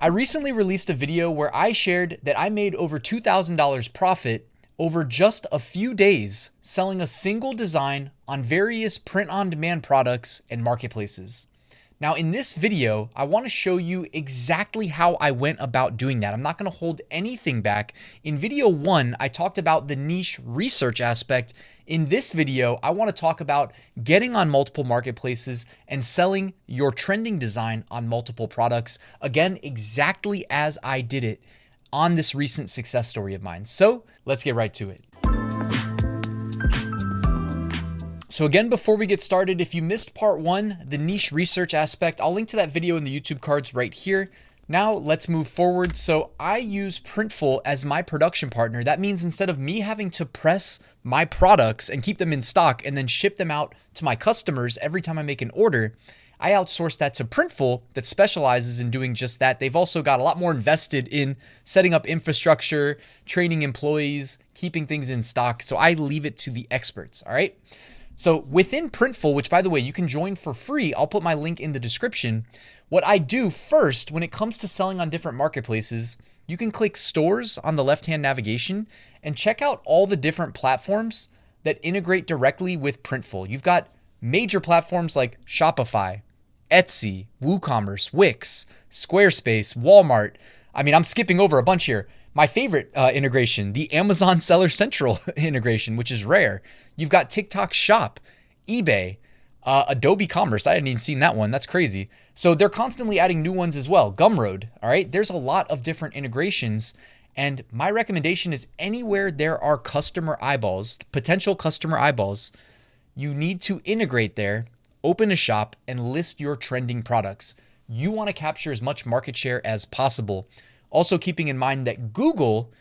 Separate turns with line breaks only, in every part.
I recently released a video where I shared that I made over $2,000 profit over just a few days selling a single design on various print-on-demand products and marketplaces. Now in this video, I want to show you exactly how I went about doing that. I'm not going to hold anything back. In video 1, I talked about the niche research aspect. In this video, I want to talk about getting on multiple marketplaces and selling your trending design on multiple products. Again, exactly as I did it on this recent success story of mine. So let's get right to it. So again, before we get started, if you missed part 1, the niche research aspect, I'll link to that video in the YouTube cards right here. Now let's move forward. So I use Printful as my production partner. That means instead of me having to press my products and keep them in stock and then ship them out to my customers every time I make an order, I outsource that to Printful that specializes in doing just that. They've also got a lot more invested in setting up infrastructure, training employees, keeping things in stock. So I leave it to the experts, all right? So within Printful, which by the way, you can join for free, I'll put my link in the description. What I do first when it comes to selling on different marketplaces, you can click stores on the left-hand navigation and check out all the different platforms that integrate directly with Printful. You've got major platforms like Shopify, Etsy, WooCommerce, Wix, Squarespace, Walmart. I mean, I'm skipping over a bunch here. My favorite integration, the Amazon Seller Central integration, which is rare. You've got TikTok Shop, eBay, Adobe Commerce. I hadn't even seen that one. That's crazy. So they're constantly adding new ones as well. Gumroad, all right? There's a lot of different integrations. And my recommendation is anywhere there are customer eyeballs, potential customer eyeballs, you need to integrate there, open a shop, and list your trending products. You want to capture as much market share as possible. Also keeping in mind that Google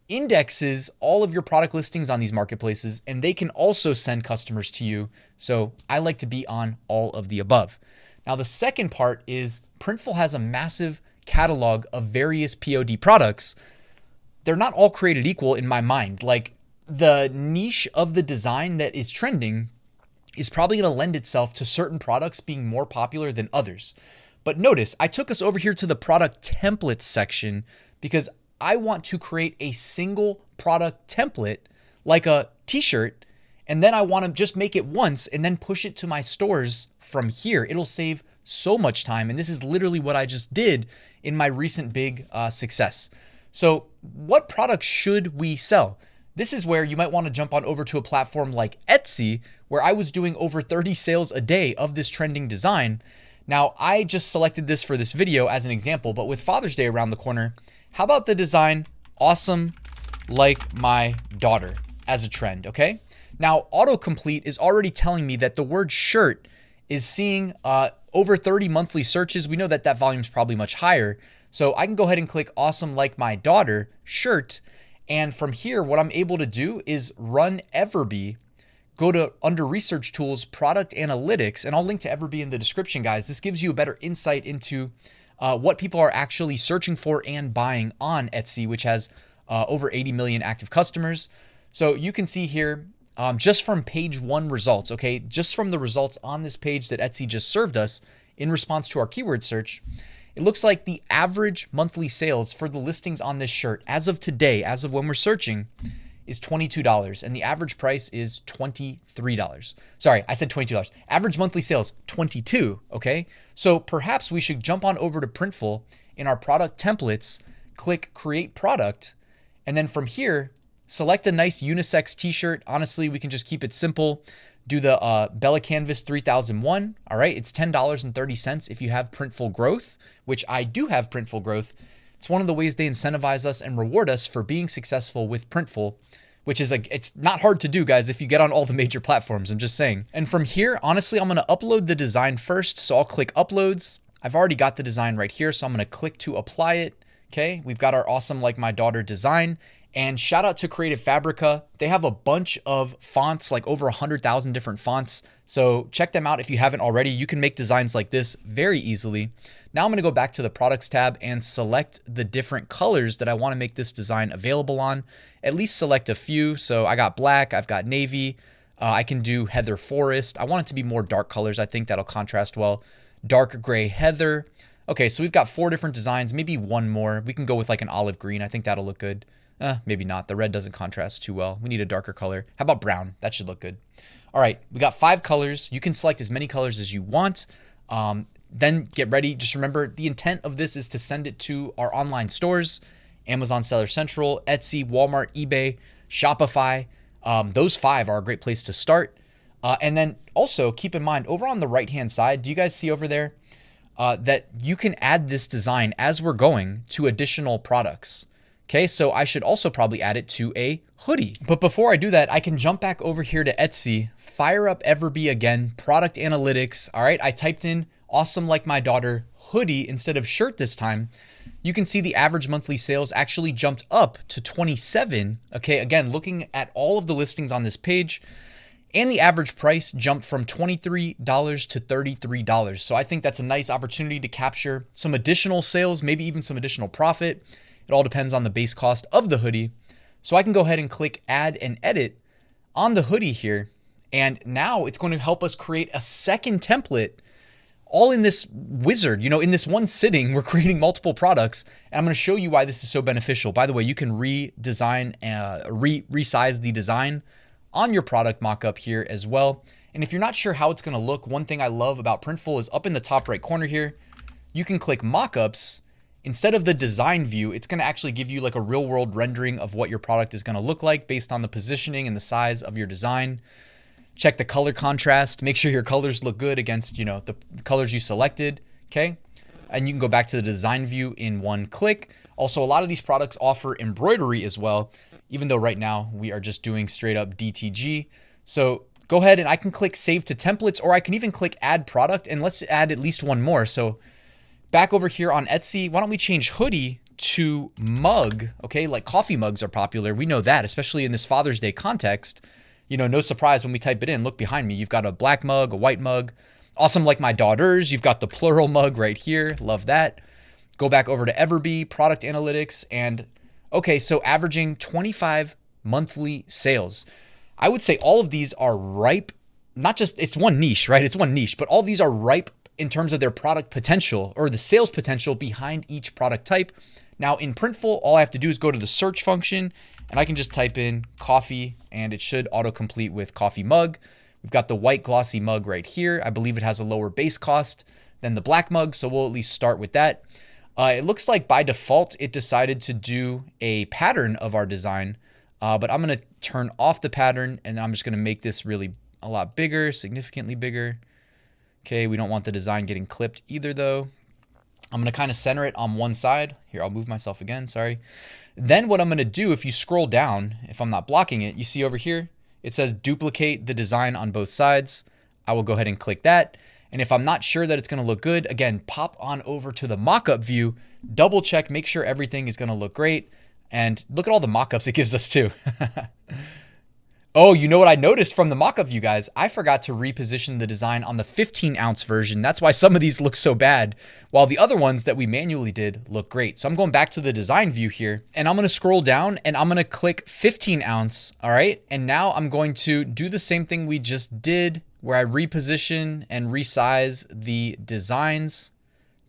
indexes all of your product listings on these marketplaces, and they can also send customers to you. So I like to be on all of the above. Now, the second part is Printful has a massive catalog of various POD products. They're not all created equal in my mind. Like the niche of the design that is trending is probably going to lend itself to certain products being more popular than others. But notice, I took us over here to the product templates section because I want to create a single product template like a t-shirt, and then I want to just make it once and then push it to my stores from here. It'll save so much time, and this is literally what I just did in my recent big success. So what products should we sell? This is where you might want to jump on over to a platform like Etsy, where I was doing over 30 sales a day of this trending design. Now, I just selected this for this video as an example, but with Father's Day around the corner, how about the design awesome like my daughter as a trend, okay? Now, autocomplete is already telling me that the word shirt is seeing over 30 monthly searches. We know that that volume is probably much higher. So I can go ahead and click awesome like my daughter shirt. And from here, what I'm able to do is run Everbee. Go to under research tools, product analytics, and I'll link to Everbee in the description, guys. This gives you a better insight into what people are actually searching for and buying on Etsy, which has over 80 million active customers. So you can see here, just from page 1 results, okay, just from the results on this page that Etsy just served us in response to our keyword search, it looks like the average monthly sales for the listings on this shirt as of today, as of when we're searching, is $22, and the average price is $23. Sorry, I said $22. Average monthly sales, $22, okay? So perhaps we should jump on over to Printful in our product templates, click create product, and then from here, select a nice unisex t-shirt. Honestly, we can just keep it simple. Do the Bella Canvas 3001, all right? It's $10.30 if you have Printful Growth, which I do have Printful Growth. It's one of the ways they incentivize us and reward us for being successful with Printful, which is it's not hard to do, guys, if you get on all the major platforms, I'm just saying. And from here, honestly, I'm gonna upload the design first. So I'll click uploads. I've already got the design right here. So I'm gonna click to apply it. Okay, we've got our awesome like my daughter design. And shout out to Creative Fabrica. They have a bunch of fonts, like over 100,000 different fonts. So check them out if you haven't already. You can make designs like this very easily. Now I'm gonna go back to the products tab and select the different colors that I wanna make this design available on. At least select a few. So I got black, I've got navy. I can do heather forest. I want it to be more dark colors. I think that'll contrast well. Dark gray heather. Okay, so we've got 4 different designs, maybe one more. We can go with like an olive green. I think that'll look good. Maybe not. The red doesn't contrast too well. We need a darker color. How about brown? That should look good. All right, we got 5 colors. You can select as many colors as you want. Then get ready. Just remember, the intent of this is to send it to our online stores, Amazon Seller Central, Etsy, Walmart, eBay, Shopify. Those 5 are a great place to start. And then also keep in mind, over on the right-hand side, do you guys see over there that you can add this design as we're going to additional products? Okay, so I should also probably add it to a hoodie. But before I do that, I can jump back over here to Etsy, fire up Everbee again, product analytics. All right, I typed in awesome like my daughter hoodie instead of shirt this time. You can see the average monthly sales actually jumped up to 27. Okay, again, looking at all of the listings on this page, and the average price jumped from $23 to $33. So I think that's a nice opportunity to capture some additional sales, maybe even some additional profit. It all depends on the base cost of the hoodie. So I can go ahead and click add and edit on the hoodie here. And now it's going to help us create a second template all in this wizard. You know, in this one sitting, we're creating multiple products. And I'm going to show you why this is so beneficial. By the way, you can resize the design on your product mockup here as well. And if you're not sure how it's going to look, one thing I love about Printful is up in the top right corner here, you can click mockups. Instead of the design view, it's going to actually give you like a real world rendering of what your product is going to look like based on the positioning and the size of your design. Check the color contrast, make sure your colors look good against, you know, the colors you selected. Okay. And you can go back to the design view in one click. Also, a lot of these products offer embroidery as well, even though right now we are just doing straight up DTG. So go ahead and I can click save to templates, or I can even click add product, and let's add at least one more. So back over here on Etsy, why don't we change hoodie to mug? Okay, like coffee mugs are popular. We know that, especially in this Father's Day context. You know, no surprise when we type it in. Look behind me. You've got a black mug, a white mug. Awesome like my daughters. You've got the plural mug right here. Love that. Go back over to Everbee, product analytics, and okay, so averaging 25 monthly sales. I would say all of these are ripe. Not just, it's one niche, right? It's one niche, but all of these are ripe in terms of their product potential or the sales potential behind each product type. Now in Printful, all I have to do is go to the search function and I can just type in coffee and it should autocomplete with coffee mug. We've got the white glossy mug right here. I believe it has a lower base cost than the black mug, so we'll at least start with that. It looks like by default, it decided to do a pattern of our design, but I'm gonna turn off the pattern and then I'm just gonna make this really a lot bigger, significantly bigger. Okay, we don't want the design getting clipped either though. I'm gonna kind of center it on one side. Here, I'll move myself again, sorry. Then what I'm gonna do, if you scroll down, if I'm not blocking it, you see over here, it says duplicate the design on both sides. I will go ahead and click that. And if I'm not sure that it's gonna look good, again, pop on over to the mockup view, double check, make sure everything is gonna look great. And look at all the mockups it gives us too. Oh, you know what I noticed from the mockup view, guys? I forgot to reposition the design on the 15-ounce version. That's why some of these look so bad, while the other ones that we manually did look great. So I'm going back to the design view here, and I'm gonna scroll down, and I'm gonna click 15-ounce, all right? And now I'm going to do the same thing we just did, where I reposition and resize the designs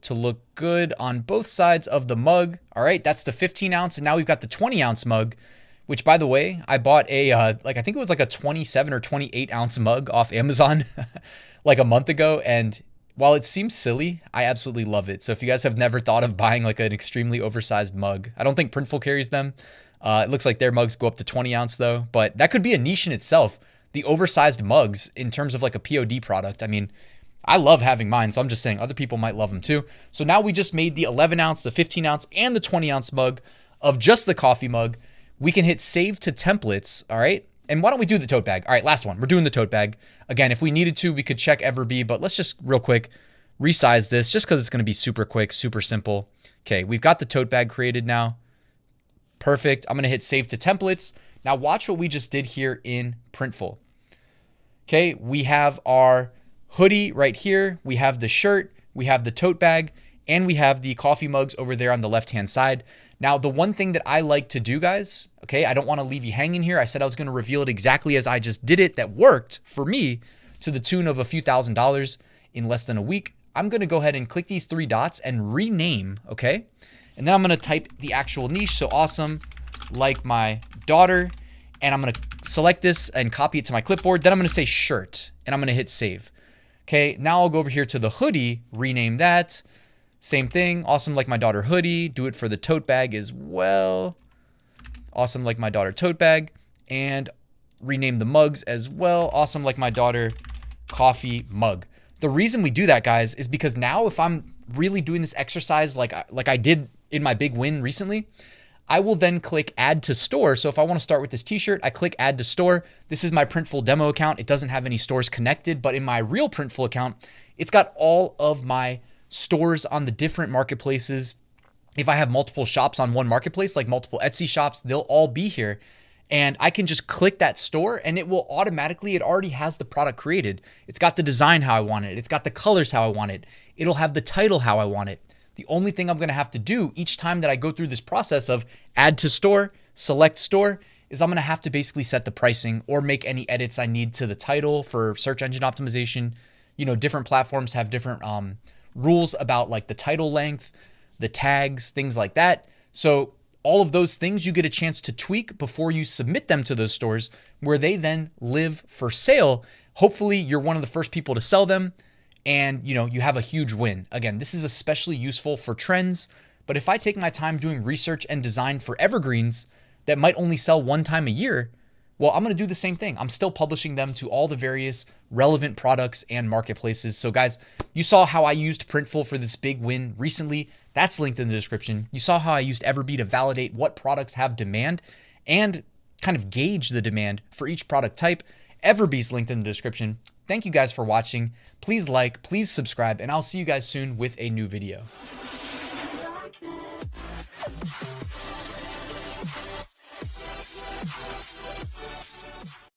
to look good on both sides of the mug. All right, that's the 15-ounce, and now we've got the 20-ounce mug, which, by the way, I bought a, I think it was like a 27 or 28-ounce mug off Amazon like a month ago. And while it seems silly, I absolutely love it. So if you guys have never thought of buying like an extremely oversized mug, I don't think Printful carries them. It looks like their mugs go up to 20-ounce though, but that could be a niche in itself. The oversized mugs in terms of like a POD product. I mean, I love having mine, so I'm just saying other people might love them too. So now we just made the 11-ounce, the 15-ounce, and the 20-ounce mug of just the coffee mug. We can hit save to templates, all right? And why don't we do the tote bag? All right, last one. We're doing the tote bag. Again, if we needed to, we could check Everbee, but let's just real quick resize this just because it's going to be super quick, super simple. Okay, we've got the tote bag created now. Perfect. I'm going to hit save to templates. Now watch what we just did here in Printful. Okay, we have our hoodie right here. We have the shirt. We have the tote bag. And we have the coffee mugs over there on the left-hand side. Now, the one thing that I like to do, guys, okay, I don't want to leave you hanging here. I said I was going to reveal it exactly as I just did it. That worked for me to the tune of a few $1,000s in less than a week. I'm going to go ahead and click these 3 dots and rename, okay? And then I'm going to type the actual niche. So awesome, like my daughter. And I'm going to select this and copy it to my clipboard. Then I'm going to say shirt and I'm going to hit save. Okay, now I'll go over here to the hoodie, rename that. Same thing, awesome like my daughter hoodie. Do it for the tote bag as well. Awesome like my daughter tote bag. And rename the mugs as well. Awesome like my daughter coffee mug. The reason we do that, guys, is because now if I'm really doing this exercise like I did in my big win recently, I will then click add to store. So if I want to start with this t-shirt, I click add to store. This is my Printful demo account. It doesn't have any stores connected, but in my real Printful account, it's got all of my stores on the different marketplaces. If I have multiple shops on one marketplace, like multiple Etsy shops, they'll all be here. And I can just click that store and it will automatically, it already has the product created. It's got the design how I want it. It's got the colors how I want it. It'll have the title how I want it. The only thing I'm going to have to do each time that I go through this process of add to store, select store, is I'm going to have to basically set the pricing or make any edits I need to the title for search engine optimization. You know, different platforms have different rules about like the title length, the tags, things like that. So all of those things you get a chance to tweak before you submit them to those stores where they then live for sale. Hopefully you're one of the first people to sell them. And, you know, you have a huge win. Again, this is especially useful for trends, but if I take my time doing research and design for evergreens that might only sell 1 time a year, well, I'm going to do the same thing. I'm still publishing them to all the various relevant products and marketplaces. So guys, you saw how I used Printful for this big win recently. That's linked in the description. You saw how I used Everbee to validate what products have demand and kind of gauge the demand for each product type. Everbee's linked in the description. Thank you guys for watching. Please like, please subscribe, and I'll see you guys soon with a new video.